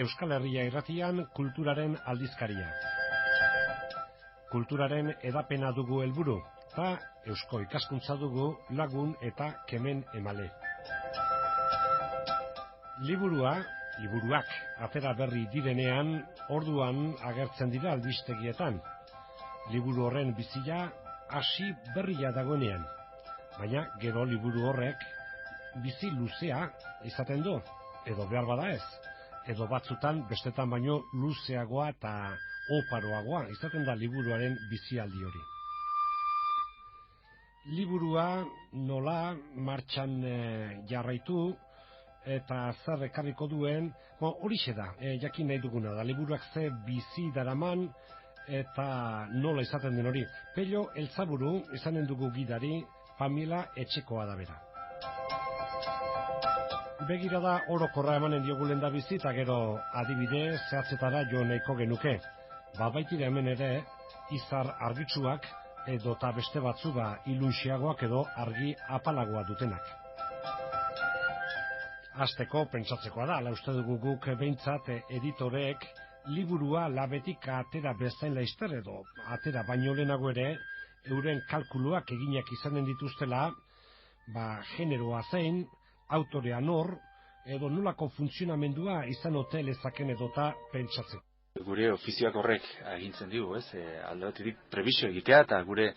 Euskal Herria Irratian kulturaren aldizkaria. Kulturaren edapena dugu helburu, eta eusko ikaskuntza dugu lagun eta kemen emale. Liburuak atera berri direnean, orduan agertzen dira albistegietan. Liburu horren bizia hasi berria dagoenean, baina gero liburu horrek bizi luzea izaten du, edo behar bada ez, edo batzutan bestetan baino luzeagoa eta oparoagoa izaten da liburuaren bizialdi hori. Liburua nola martxan jarraitu eta zer ekarriko duen, horixe da, jakin nahi duguna da, liburuak ze bizi daraman eta nola izaten den hori. Pello Eltzaburu izanen dugu gidari, Pamela Etxekoa da bera. Begirada orokorra emanen diogu lehendabizi eta gero adibide zehatzetara jo nahiko genuke. Baitira hemen ere izar argitsuak edo eta beste batzu ilunxiagoak edo argi apalagoa dutenak. Hasteko pentsatzekoa da, ala uste dugu guk behintzat editoreek liburua labetik atera bezain laizter edo atera baino lehenago ere euren kalkuluak eginak izanen dituztela, generoa zein, autorea nor, edo nolako funtzionamendua izan ote lezaken edota pentsatzen. Gure ofizioak horrek agintzen digu, alde batetik prebisio egitea eta gure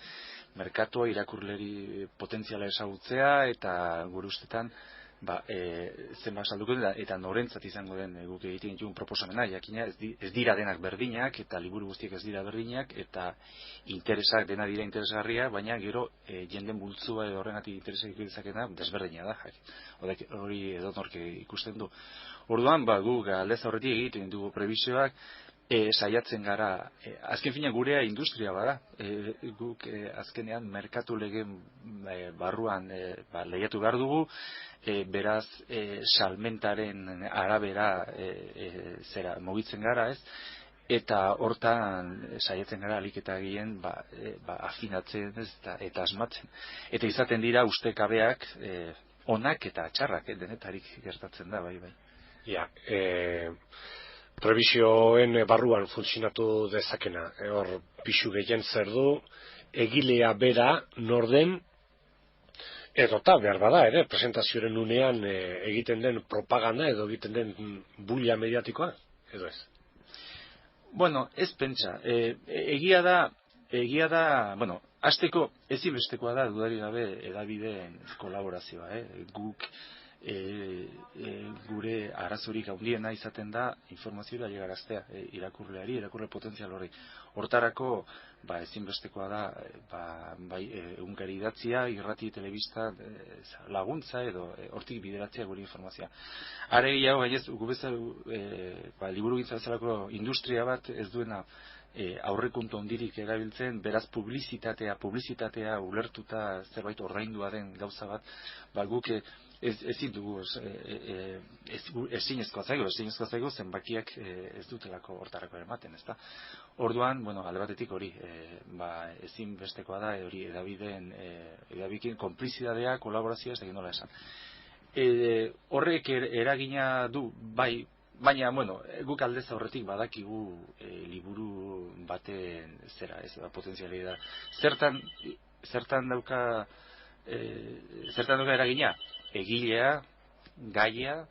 merkatua irakurleri potentziala ezagutzea eta gure ustetan zenbat salduko eta norentzat izango den guk egiten ditugun proposamena, jakina ez dira denak berdinak eta liburu guztiek ez dira berdinak eta interesak dena dira interesgarria, baina gero jenden bultzua edo horregatik interesak dezakena desberdina da. Hori edonork ikusten du. Orduan, guk aldez aurretik egiten dugu prebisioak, saiatzen gara, azken fina gurea industria bada, guk azkenean merkatu legeen barruan lehiatu behar dugu, beraz salmentaren arabera mugitzen gara, eta hortan saiatzen gara aliketa gehien afinatzen eta asmatzen. Eta izaten dira ustekabeak onak eta txarrak, denetarik gertatzen da, bai. Prebisioen barruan funtzionatu dezakena. Hor pisu gehien zer du, egilea bera norden, edota behar bada ere, presentazioaren unean egiten den propaganda edo egiten den bulia mediatikoa, edo ez? Bueno, ez pentsa. Egia da, hasteko ezinbestekoa da dudari gabe hedabideen kolaborazioa. Guk gure arazorik handiena izaten da informazioa ailegaraztea irakurleari, irakurle potentzial horri. Hortarako ezinbestekoa da egunkari idatzia, irrati, telebista laguntza edo hortik bideratzea gure informazioa. Are gehiago gaiez, liburugintza bezalako industria bat ez duena aurrekontu handirik erabiltzen, beraz publizitatea ulertuta zerbait ordaindua den gauza bat, guk ezin dugu ezinezkoa zaigu zenbakiak ez dutelako hortarako ematen, ezta? Orduan, alde batetik hori, ezinbestekoa da hori edabideen konplizidadea, kolaborazioa, ez da nola esan. Horrek eragina du, bai, baina, guk aldez aurretik badakigu liburu baten potentzialidad. Zertan dauka eragina? Egilea, gaia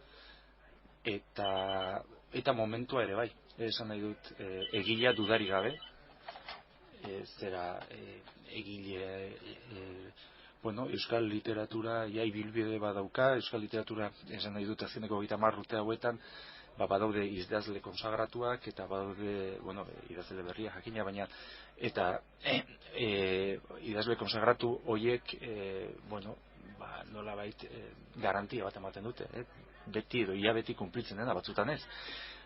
eta momentua ere bai. Esan nahi dut, egilea dudari gabe, egile, euskal literatura ibilbide badauka, euskal literatura, esan nahi dut, azkeneko 30 urte hauetan, badaude idazle konsagratuak eta badaude, idazle berria jakina, baina eta idazle konsagratu horiek, nolabait garantia bat ematen dute, beti edo ia beti kumplitzen dena, batzutan ez.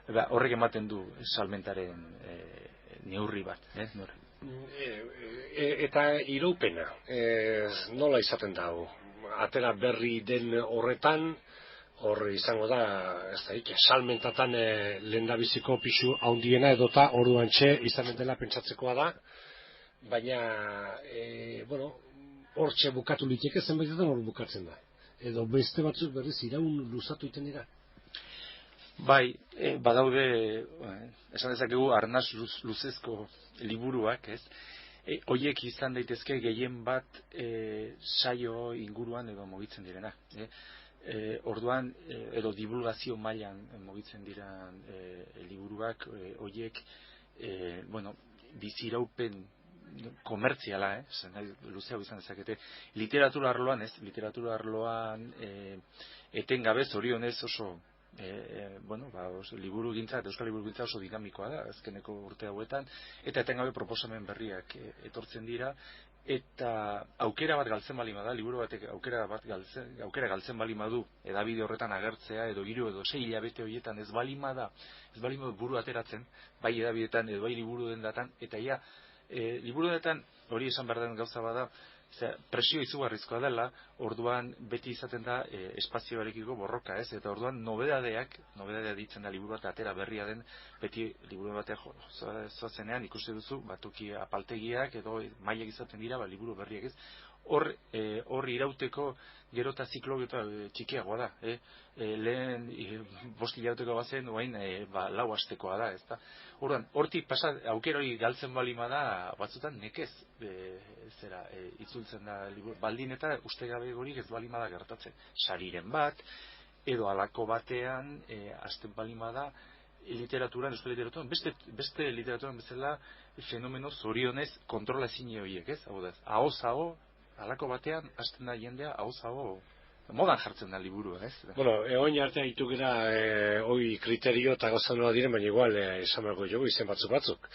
Horrek ematen du salmentaren neurri bat. Eta iraupena, nola izaten da? Atera berri den horretan, hor izango da, salmentatan lehendabiziko pisu handiena edota orduantxe izanen dela pentsatzekoa da, baina, hortxe bukatu liteke zenbaitetan hor bukatzen da. Edo beste batzuk berriz iraun luzatu iten dira. Bai, badaude, esan dezakegu, arnaz luzezko liburuak, ez? Hoiek izan daitezke gehien bat saio inguruan edo mugitzen direna. Orduan, edo divulgazio mailan mugitzen diran liburuak, hoiek, biziraupen komertziala, luzeago izan dezakete. Literatura arloan, literatura arloan etengabe, zorionez oso liburu gintza, euskal liburu gintza oso dinamikoa da, azkeneko urte hauetan, eta etengabe proposamen berriak etortzen dira, eta aukera bat galtzen bali bada, liburu batek aukera galtzen bali badu, edabide horretan agertzea, edo 3 edo 6 hilabete horietan ez bali bada buru ateratzen, bai edabidetan edo bai liburu dendatan, eta ia, liburu dendetan hori esan behar den gauza bada, presio izugarrizkoa dela, orduan beti izaten da espazioarekiko borroka, eta orduan nobedadeak ditzen da liburu bat atera berria den, beti liburu batean zoazenean ikuste duzu, toki apaltegiak edo mailak izaten dira, liburu berriak hor irauteko gero eta ziklo txikiagoa da. Lehen 5 hilabeteko bazen, oain 4 astekoa da, ezta? Orduan, hortik aukera hori galtzen balima da, batzutan nekez itzultzen da baldin eta uste gabe gorik ez balima da gertatzen. Sariren bat, edo halako batean, hasten balima da, literaturan, euskal literaturan, beste literaturan bezala fenomeno zorionez kontrola ezin horiek, ez? Hau da, ahoz-aho, halako batean, hasten da jendea, ahoz-aho, modan jartzen da liburua, ez? Egoin arte haitu gara, hoi kriterio eta gauza nola diren, baina igual, esan berko jogu, izen batzuk.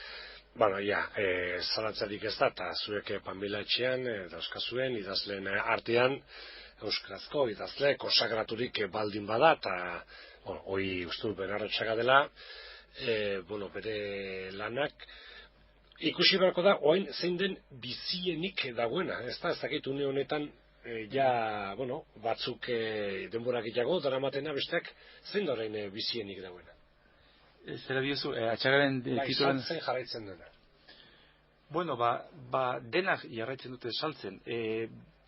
Zalantzarik ez da, eta zuek panbilatxean, dauzkazuen, idazleen artean, euskarazko idazle, konsagraturik baldin bada, eta, hoi uste benarrotxaga dela, bere lanak, ikusi beharko da, oain zein den bizienik dagoena, ez dakit une honetan, batzuk denbora gehiago, daramatena besteak, zein da orain bizienik dagoena? Zera diozu, atxagaren titulan... Saltzen jarraitzen dena. Denak jarraitzen dute saltzen.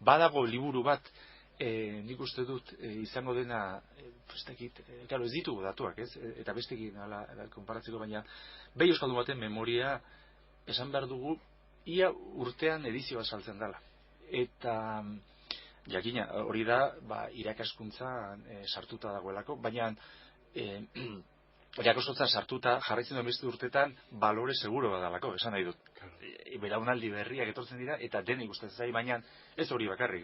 Badago liburu bat, nik uste dut, izango dena, ez ditugu datuak, ez? Eta bestekin konparatzeko, baina behi euskaldun baten memoria esan behar dugu, ia urtean edizioa saltzen dela. Eta, jakina, hori da, irakaskuntzan sartuta dagoelako, baina irakaskuntzan sartuta jarraitzen duen beste urtetan balore seguro badalako, esan nahi dut. Belaunaldi berriak etortzen dira, eta denik gustatzen zai, baina ez hori bakarrik,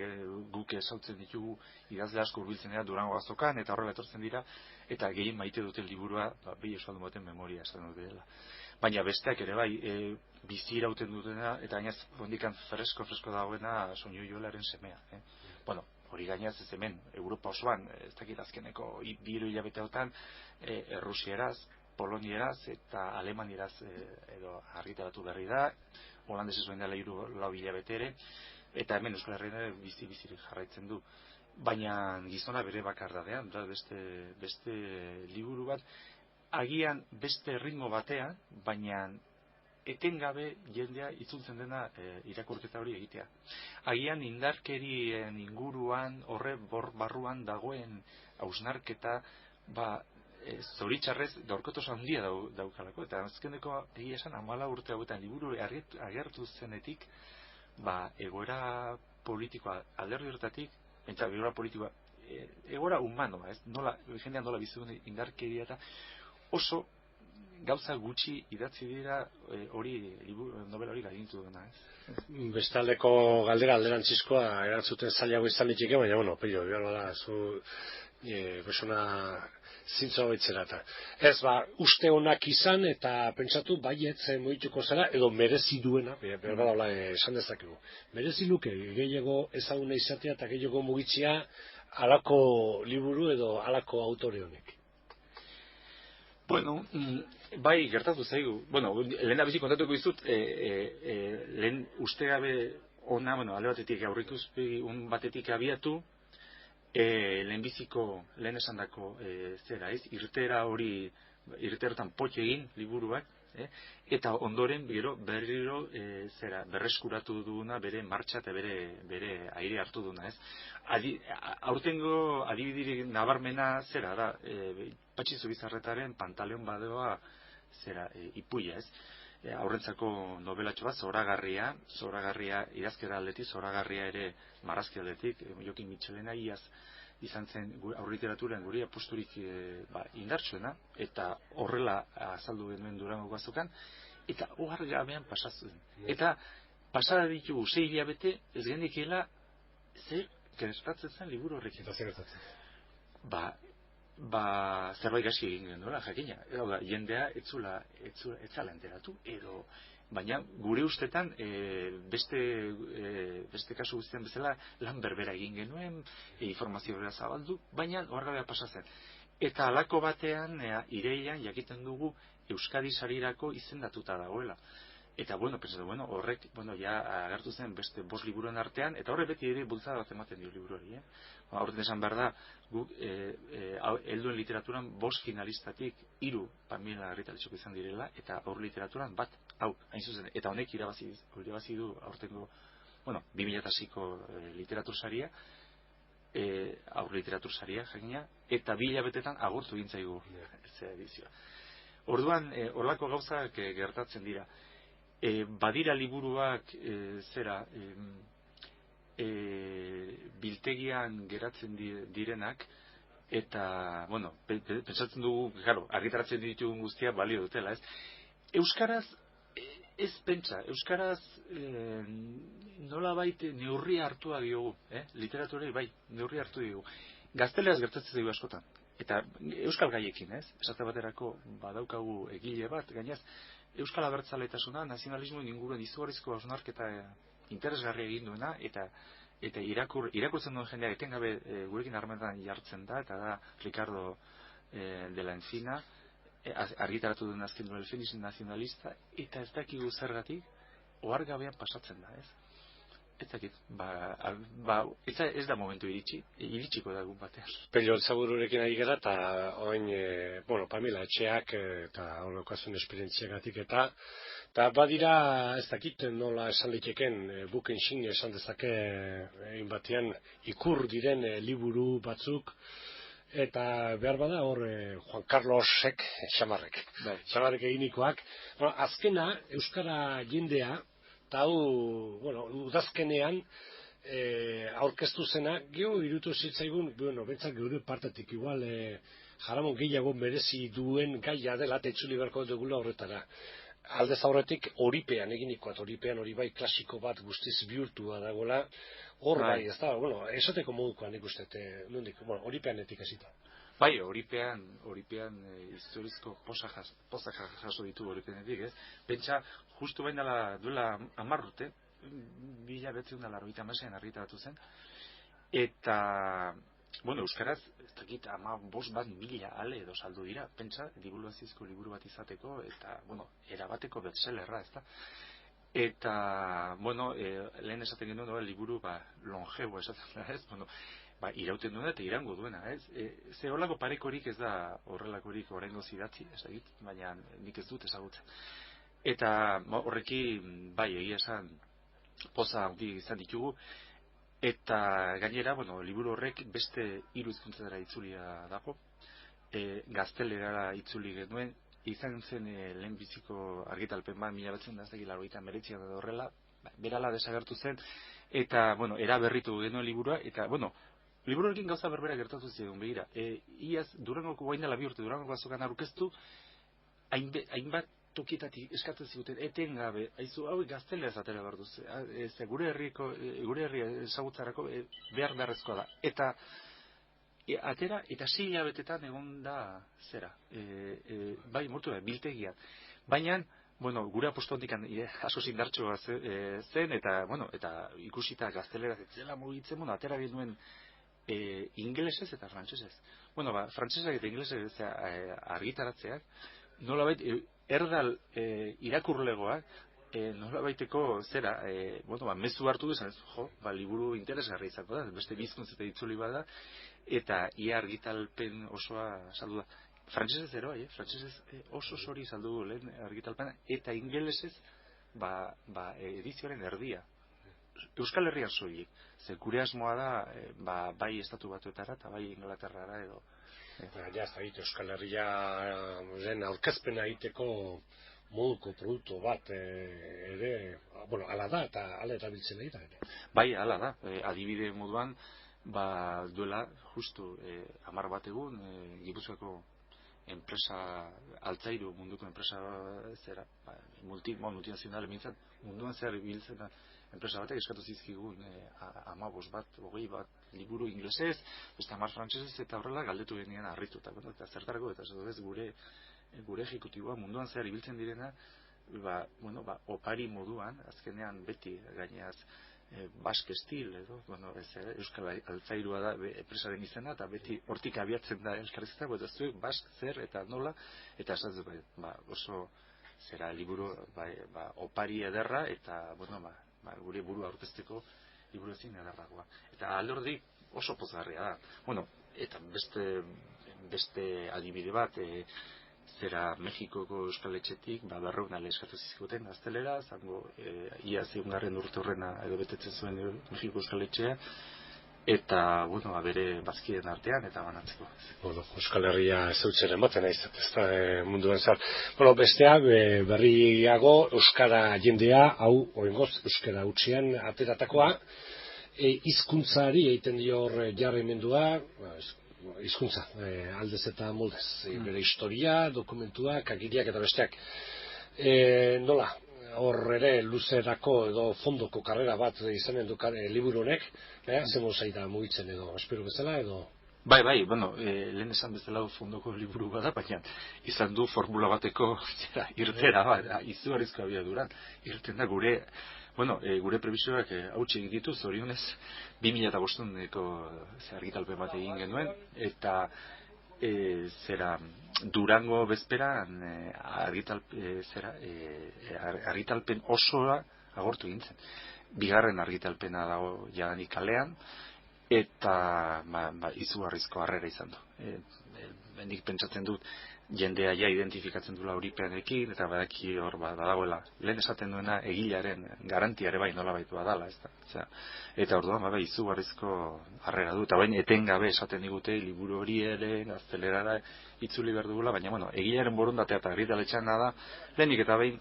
guk esautzen ditugu idazle asko hurbiltzen dira Durango azokan, eta horrela etortzen dira, eta gehien maite duten liburua, behi euskaldun baten memoria esan dut dela. Baina besteak ere bai, bizi irauten dutena, eta gainaz hondikan fresko dagoena Soinu Joelaren semea. Hori gainaz ez hemen, Europa osoan, ez dakit azkeneko 2 hilabete hauetan, Errusieraz, Polonieraz eta Alemanieraz edo argitaratu berri da, holandesez oin dela 4 hilabete ere, eta hemen Euskal Herrian bizirik jarraitzen du. Baina gizona bere bakardadean, beste liburu bat, agian beste ritmo batean, baina etengabe jendea itzultzen dena irakurketa hori egitea. Agian indarkerien inguruan, horre barruan dagoen hausnarketa, zoritxarrez gaurkotos handia daukalako, eta azkeneko egia esan 14 urte hauetan liburu agertu zenetik, egoera politikoa alderdi horretatik, egoera politikoa, egoera humanoa, jendean nola bizituen indarkeria eta oso gauza gutxi idatzi dira novela hori gainditu dena, Bestaldeko galdera alderantzizkoa erantzuten zailago izan liteke, baina, peio, behar bada, zu persona zintzo baitzera eta. Uste honak izan eta pentsatu baietz moituko zela, edo merezi duena, behar bada esan dezakegu. Merezi luke, gehiago ezaguna izatea eta gehiago mugitzea halako liburu edo halako autore honek. Bai, gertatu zaigu. Lehen abizik kontatuko izut, lehen ustegabe ona, alde batetik aurrikuspegi batetik abiatu, lehen esandako irtera hori, irteretan potxe egin liburuak, eta ondoren berriro berreskuratu duguna bere martxa eta bere aire hartu duguna. Aurtengo adibidirik nabarmena zera da, Patxi Zubizarretaren Pantaleon badoa zera ipuia, ez? Aurrentzako novelatxo bat, zoragarria idazkera aldetik, zoragarria ere marrazki aldetik, Jokin Mitxelena iaz izan zen aurliteraturan guri apusturik indartsuena, eta horrela azaldu genuen Durango Azokan, eta ohargabean pasazuen. Eta pasada ditugu 6 hilabete ez genekiela zer gertatzen zen liburu horrekin. Eta zer gertatzen? Zerbait gazi egin genuela, jakina. Jendea etzala enteratu, edo baina gure ustetan beste kasu guztien bezala lan berbera egin genuen, informazio bera zabaldu, baina ohargabea pasa zen. Eta halako batean irailean jakiten dugu Euskadi Sarirako izendatuta dagoela. Eta horrek ja agertu zen beste 5 liburuen artean, eta horre beti ere bultzada bat ematen dio liburuari. Horretan esan behar da, guk helduen literaturan 5 finalistatik 3 Pamela Argitaletxeko izan direla, eta aur literaturan bat, hain zuzen, eta honek irabazi du aurtengo, 2006ko literatur saria, aur literatur saria, jakina, eta 2 hilabetetan agurtu gintzaigu edizioa. Orduan, horlako gauzak gertatzen dira. Badira liburuak biltegian geratzen direnak, eta, pentsatzen dugu, argitaratzen ditugun guztia balio dutela, ez? Euskaraz, ez pentsa, Euskaraz nolabait neurria hartua diogu, literaturei bai, neurria hartu diogu. Gazteleraz gertatzen dugu askotan. Eta euskal gaiekin, ez? Esate baterako badaukagu egile bat, gainaz, euskal abertzaletasuna, nazionalismo inguruen izugarrizko hausnarketa interesgarria egin duena, eta irakurtzen duen jendeak etengabe gurekin harremanetan jartzen da, eta da Ricardo de la Encina, argitaratu duen azken duen el feminismo nazionalista, eta ez dakigu zergatik, ohargabean pasatzen da, ez? Ez dakit, ez da momentu iritsiko da egun batean. Pello Zabururekin ari gara, eta oin, Pamela etxeak, eta horrekasun esperientziagatik, eta badira, ez dakit nola esan liteken, buken xin esan dezake egin batean, ikur diren liburu batzuk, eta behar bada hor Juan Carlosek, Xamarrek eginikoak, azkena, Euskara jendea, eta udazkenean aurkeztu zena, geho irutu zitzaigun, bentzak geure partetik, igual jaramon gehiago merezi duen gaia dela, eta itzuli beharko dugula horretara. Aldez aurretik horipean eginikoat, horipean hori bai klasiko bat guztiz bihurtua dagoela, hor bai, ez da, esateko modukoan ikustet, horipeanetik hasita. Bai, horipean historizko pozak jaso ditu horipeanetik, ez? Pentsa, justu bain duela 10 urte, 1990 argitaratu zen, eta, euskaraz, ez dakit, 15.000 ale edo saldu dira, pentsa, divulgaziozko liburu bat izateko, eta, erabateko bestsellerra, ez da? Eta, lehen esaten genuen, liburu, longevo esaten da, ez? Irauten duena eta irango duena, ez? Ze horrelako parekorik ez da horrelakorik oraingoz idatzi, ez dakit, baina nik ez dut ezagutzen. Eta horrekin, egia esan, poza handi izan ditugu, eta gainera, liburu horrek beste 3 hizkuntzetara itzulia dago, gaztelerara itzuli genuen, izan zen lehenbiziko argitalpen bat, 1989 da horrela, berala desagertu zen, eta, era berritu genuen liburua, eta, liburu horrekin gauza berbera gertatu ziren, begira. Iaz, Durangoko guain dela 2 urte, Durangoko Azokan aurkeztu, hainbat tokietatik eskatzen ziguten, etengabe, hau gazteleraz atera behar duz, gure herria ezagutzarako beharrezkoa da. Eta atera, eta 6 hilabetetan egon da zera, biltegian. Baina, gure aposto hondik asko zindartxoa zen, eta ikusita gazteleraz etzela mugitzen, atera genuen ingelesez eta frantsesez. Frantsesak eta ingelesez argitaratzeak, nolabait, erdal irakurlegoak, nolabaiteko zera, mezu hartu duzan, liburu interesgarri izango da, beste 2 hizkuntzeta itzuli bada, eta ia argitalpen osoa saldu da. Frantsesez ero, frantsesez oso hori saldu lehen argitalpena, eta ingelesez, edizioaren erdia. Euskal Herrian soilik. Ze gure asmoa da, bai estatu batuetara eta bai Inglaterrara edo Ja, ez da Euskal Herriaren aurkezpena egiteko moduko produktu bat ere, bueno, ala da, eta ala erabiltzen da ere. Bai, ala da, adibide moduan, duela, justu, 10 bat egun, Gipuzkoako enpresa Altzairu munduko enpresa zera, multinazional emintzat, munduan zehar biltzen da, enpresa batek eskatu zizkigun 15 bat, 20 bat liburu inglesez, beste 10 frantsesez, eta horrela galdetu genian harrituta, eta zertarako, eta ez gure ejekutiboa munduan zehar ibiltzen direna, opari moduan, azkenean beti gaineaz Basque Steel, edo, Euskal Altzairua da enpresaren izena, eta beti hortik abiatzen da elkarrizketa, eta zuek Basque zer eta nola, eta esatzen oso zera liburu opari ederra, eta gure burua aurkezteko liburu ezin ederragoa. Eta alde horrek oso pozgarria da. Eta beste adibide bat, zera Mexikoko Euskal Etxetik, 200 ale eskatu zizkuten gaztelera, zango ia 100. urte horrena edo betetzen zuen Mexiko Euskal Etxea, eta, bere bazkideen artean, eta banatzeko. Euskal Herria zeutzen ematen ez da munduan zar. Bestea, berriago, Euskara jendea, hau, oingoz, Euskara utxian ateratakoa, hizkuntzari egiten dio hor jarrimendua, hizkuntza, aldez eta moldez, bere historia, dokumentuak, agiriak eta besteak. Nola, hor ere luzerako edo fondoko karrera bat izanen du liburu honek, zengo zaita mugitzen edo, espero bezala edo? Bai, lehen esan bezala fondoko liburu bada, baina izan du formula bateko irtera, izugarrizko abiaduran, irten da gure prebisioak hautsi egin ditu, zorionez 2005ko argitalpen bat egin genuen, eta Durango bezperan argitalpen osoa agortu gintzen. Bigarren argitalpena dago jadanik kalean, eta izugarrizko harrera izan du. Nik pentsatzen dut jendea ja identifikatzen duela Euripeanekin, eta badaki hor badagoela. Lehen esaten duena egilearen garantiare bai nolabait badala, ezta. Eta orduan izugarrizko harrera du, eta bain etengabe esaten digute liburu hori ere gaztelerara itzuli behar dugula, baina egilearen borondatea eta argitaletxean da, lehenik eta behin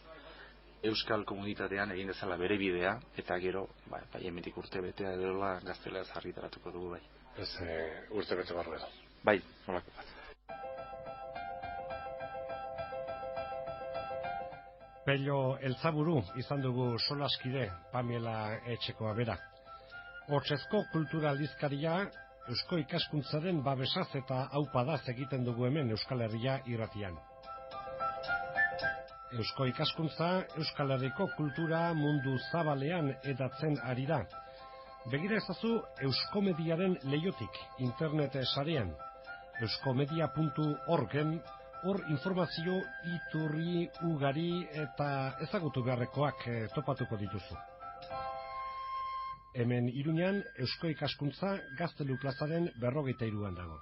euskal komunitatean egin dezala bere bidea, eta gero, hemendik urte betea edola gazteleraz argitaratuko dugu bai. Ez urte bete barru edo. Bai, nolako bat. Pello Eltzaburu izan dugu solaskide Pamela Etxekoa bera. Hotzezko kultura aldizkaria Eusko ikaskuntzaren babesaz eta aupadaz egiten dugu hemen Euskal Herria irratian. Eusko ikaskuntza Euskal Herriko kultura mundu zabalean edatzen ari da. Begira ezazu Euskomediaren leiotik internet sarean euskomedia.orgen. Hor informazio iturri ugari eta ezagutu beharrekoak topatuko dituzu. Hemen Iruñan Eusko ikaskuntza Gaztelu plazaren 43an dago.